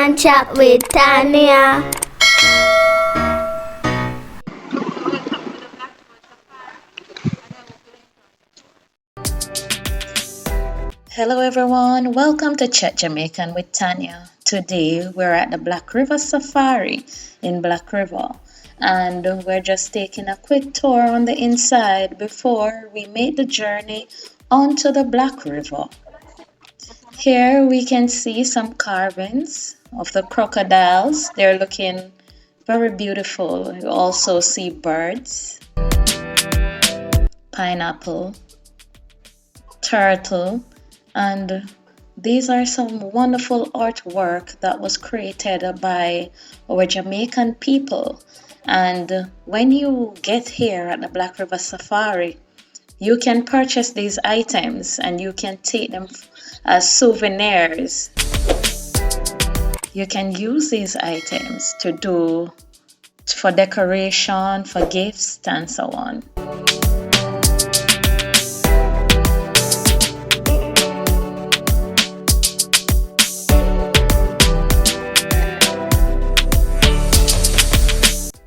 and chat with Tania. Hello everyone, welcome to Chat Jamaican with Tania. Today we're at the Black River Safari in Black River and we're just taking a quick tour on the inside before we make the journey onto the Black River. Here we can see some carvings of the crocodiles. They're looking very beautiful. You also see birds, pineapple, turtle, and these are some wonderful artwork that was created by our Jamaican people. And when you get here at the Black River Safari, you can purchase these items and you can take them as souvenirs. You can use these items to do for decoration, for gifts, and so on.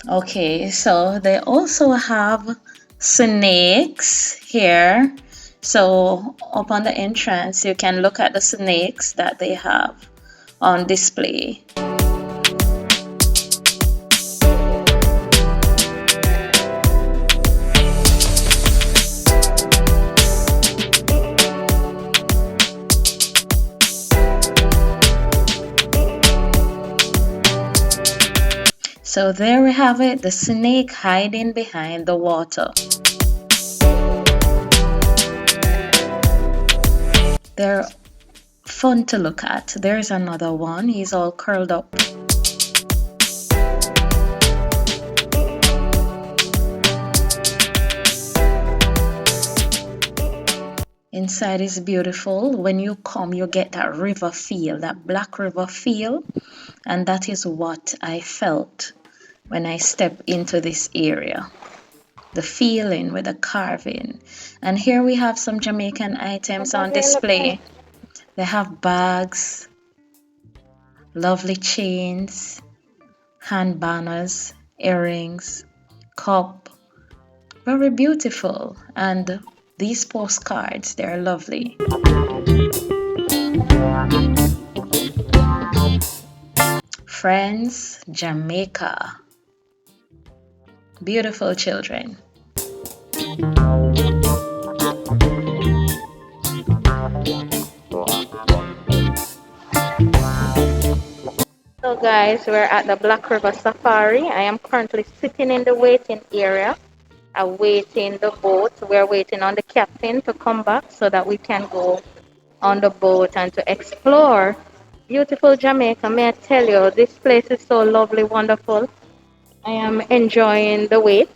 Okay, so they also have snakes here. So up on the entrance, you can look at the snakes that they have on display. So there we have it, the snake hiding behind the water. They're fun to look at. There's another one, he's all curled up. Inside is beautiful. When you come, you get that river feel, that Black River feel, and that is what I felt when I step into this area. The feeling with the carving. And here we have some Jamaican items on display. They have bags, lovely chains, hand banners, earrings, cup. Very beautiful. And these postcards, they're lovely. Friends, Jamaica. Beautiful children. So guys, we're at the Black River Safari. I am currently sitting in the waiting area, awaiting the boat. We're waiting on the captain to come back so that we can go on the boat and to explore beautiful Jamaica. May I tell you, this place is so lovely, wonderful. I am enjoying the wait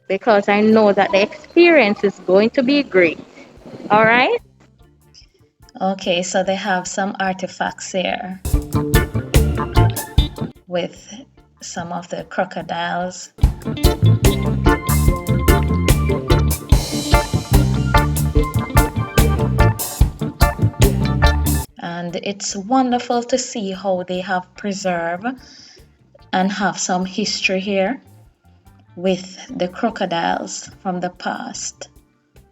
because I know that the experience is going to be great. All right? Okay, so they have some artifacts here with some of the crocodiles. And it's wonderful to see how they have preserved and have some history here with the crocodiles from the past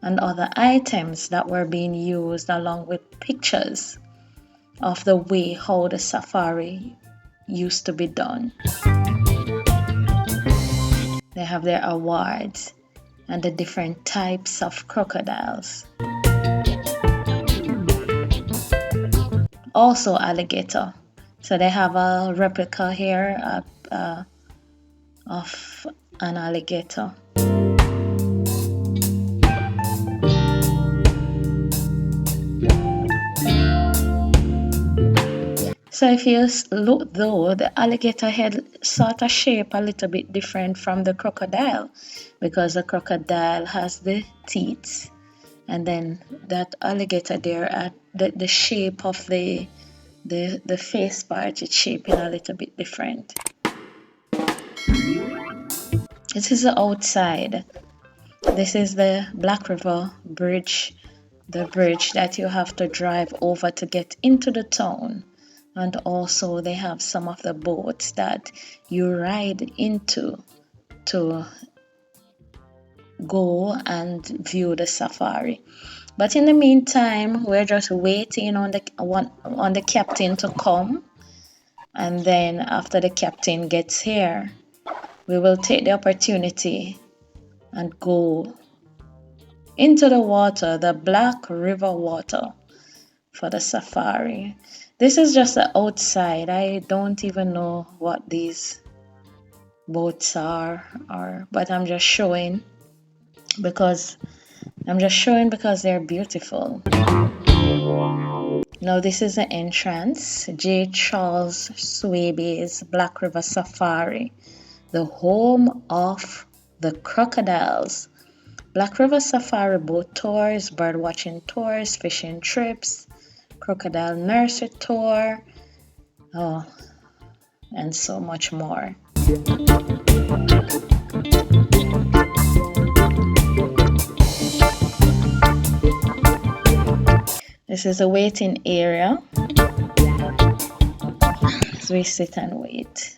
and other items that were being used, along with pictures of the way how the safari used to be done. They have their awards and the different types of crocodiles. Also alligator. So they have a replica here of an alligator. So if you look though, the alligator head sort of shape a little bit different from the crocodile, because the crocodile has the teeth, and then that alligator there, the shape of the face part, it's shaping a little bit different. This is the outside. This is the Black River Bridge, the bridge that you have to drive over to get into the town. And also they have some of the boats that you ride into to go and view the safari. But in the meantime, we're just waiting on the captain to come, and then after the captain gets here, we will take the opportunity and go into the water, the Black River water, for the safari. This is just the outside. I don't even know what these boats are, but I'm just showing because they're beautiful. Now this is the entrance. J. Charles Swaby's Black River Safari, the home of the crocodiles. Black River Safari boat tours, bird watching tours, fishing trips, Crocodile Nursery tour, and so much more. This is a waiting area as we sit and wait.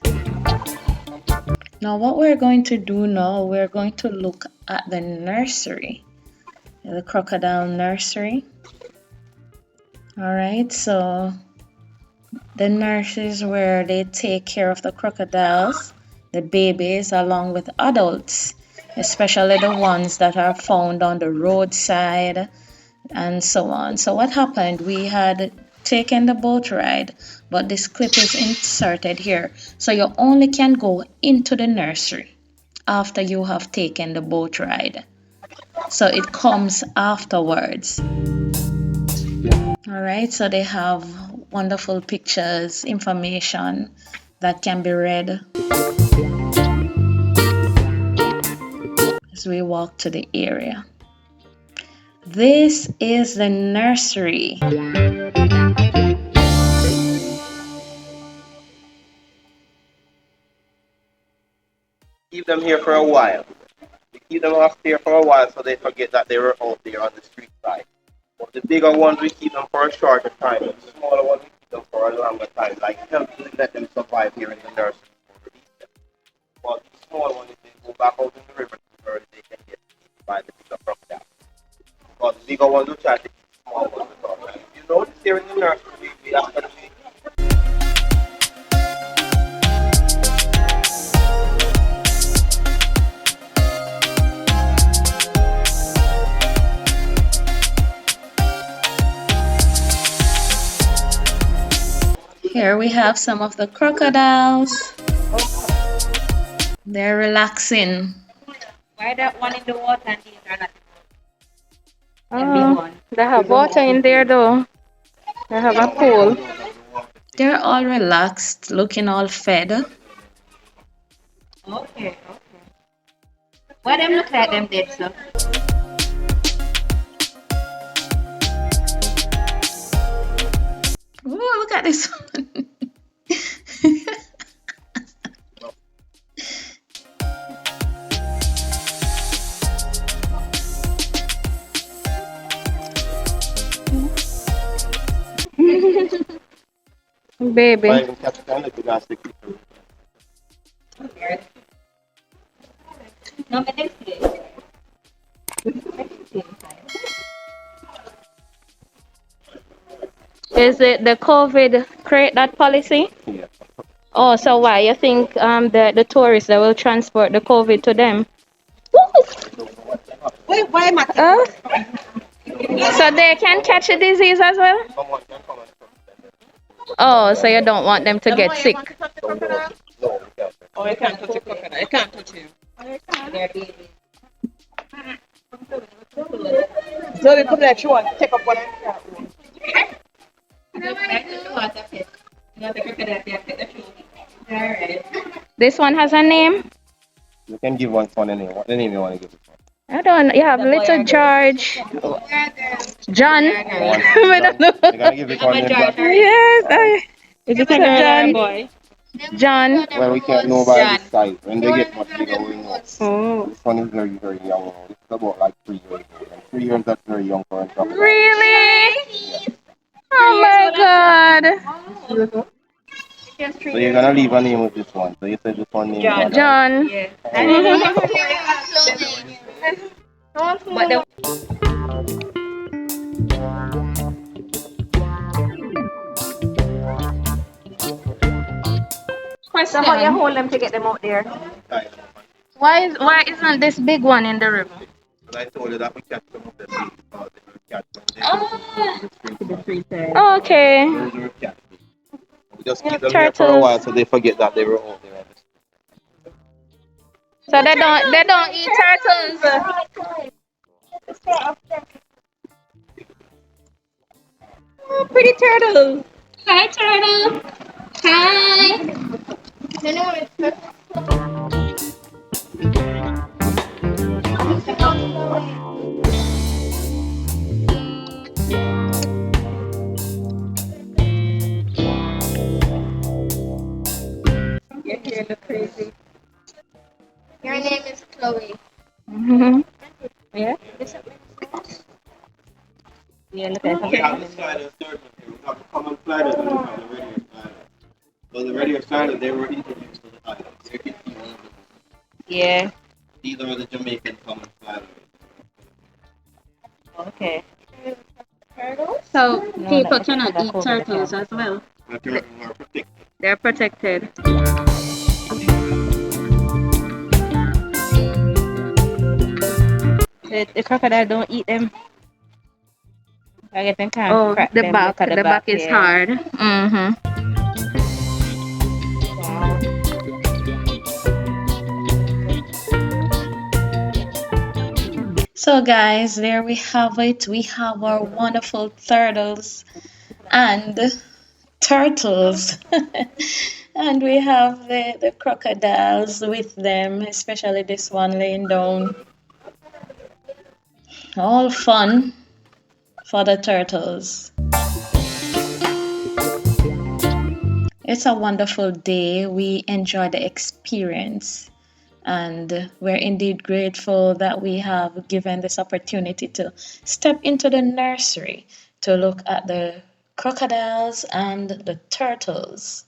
Now what we're going to do now, we're going to look at the nursery, the Crocodile Nursery. Alright, so the nurseries where they take care of the crocodiles, the babies, along with adults, especially the ones that are found on the roadside and so on. So what happened, we had taken the boat ride, but this clip is inserted here. So you only can go into the nursery after you have taken the boat ride. So it comes afterwards. Alright, so they have wonderful pictures, information that can be read as we walk to the area. This is the nursery. Keep them here for a while. We keep them off here for a while so they forget that they were out there on the street side. But the bigger ones we keep them for a shorter time. And the smaller ones we keep them for a longer time. Like help to let them survive here in the nursery. But the small ones, if they go back out in the river, they can get eaten by the bigger crocodile. But the bigger ones will try to keep the small ones at all. And if you notice here in the nursery, we actually Here we have some of the crocodiles. They're relaxing. Why that one in the water and these are not? Oh, they have water in there though. They have a pool. They're all relaxed, looking all fed. Okay. Why them look like them dead, sir? Ooh, look at this one. Baby. No, but this is Is it the COVID create that policy? Yeah. Oh, so why you think the tourists that will transport the COVID to them? why am I? So they can catch the disease as well? Oh, so you don't want them to get sick? Oh, you can't touch a crocodile. You can't touch him. They're babies. So we put that you want take up one. This one has a name? You can give one for the name. What the name you want to give it for? I don't. You have little George, John. I don't know. You gotta give it one name. Yes, is it John? Boy. John. Well, we can't know by this size. When they get much bigger, we know. Oh. This one is very, very young. This is about like 3 years old. And 3 years, that's very young for a crocodile. Really? Yes. Oh my God. So you're gonna leave a name with this one. So you said this one name John. John. Yeah. Mhm. But the Question. how you hold them to get them out there? Why isn't this big one in the river? But I told you that we catch some of them because they were catch them. Okay. Those were catch. We just Yeah, keep them here for a turtles. while so they forget that they were out there. So they don't eat turtles. Oh, pretty turtle. Hi, turtle. Hi. Your hair look crazy. Your name is Chloe. Mhm. Yeah? Yeah, look at We have the sliders, third one here. We have the common sliders and we have the radio sliders. So the radio sliders, they were introduced to the island. They're one of them. Yeah. These are the Jamaican common sliders. Okay. So No, people that- cannot that eat over the turtles top. as well. The turtles are protected. They're protected. The crocodile don't eat them. I get them can't Oh, crack the them. back. Look at The back is here. hard. Mhm. Wow. So, guys, there we have it. We have our wonderful turtles and turtles. And we have the crocodiles with them, especially this one laying down. All fun for the turtles. It's a wonderful day. We enjoy the experience. And we're indeed grateful that we have given this opportunity to step into the nursery to look at the crocodiles and the turtles.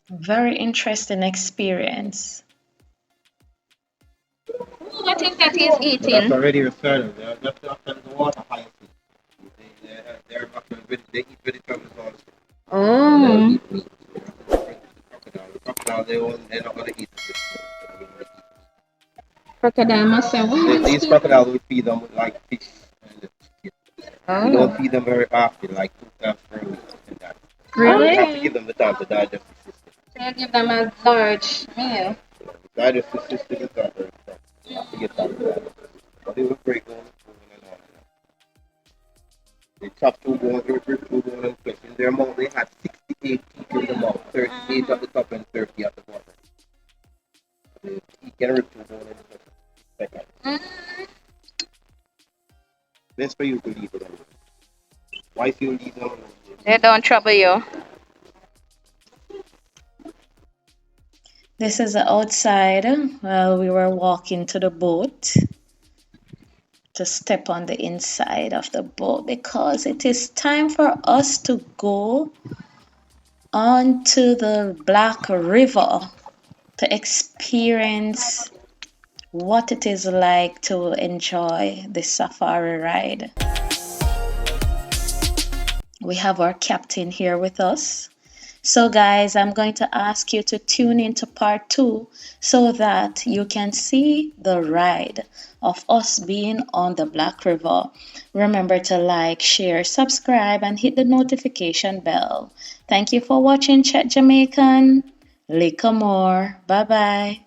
Very interesting experience. What is that he's But that's eating? already a turtle. They're just after the water hyacinth. They're actually, they eat vegetables also. Oh. They eat meat. The crocodile, they're not going to eat it. Crocodile must say, These crocodiles, we feed them with like fish. We oh, don't feed them very often, like 2 times per week. And that. really? We have to give them the time to digest the system. So you give them a large meal. Digestive system is not very strong. You have to get that to digest. But they will break down the food and all that. They chop 2 bones, they rip 2 bones and flesh. In their mouth, they had 68 teeth in the mouth, 38 at the top and 30 at the bottom. You can rip 2 bones and flesh. Like that. Best for you to leave it alone. Why you leave them alone? They don't trouble you. This is outside while we were walking to the boat to step on the inside of the boat because it is time for us to go onto the Black River to experience what it is like to enjoy the safari ride. We have our captain here with us. So guys, I'm going to ask you to tune into part 2 so that you can see the ride of us being on the Black River. Remember to like, share, subscribe, and hit the notification bell. Thank you for watching Chat Jamaican. Lick more. Bye-bye.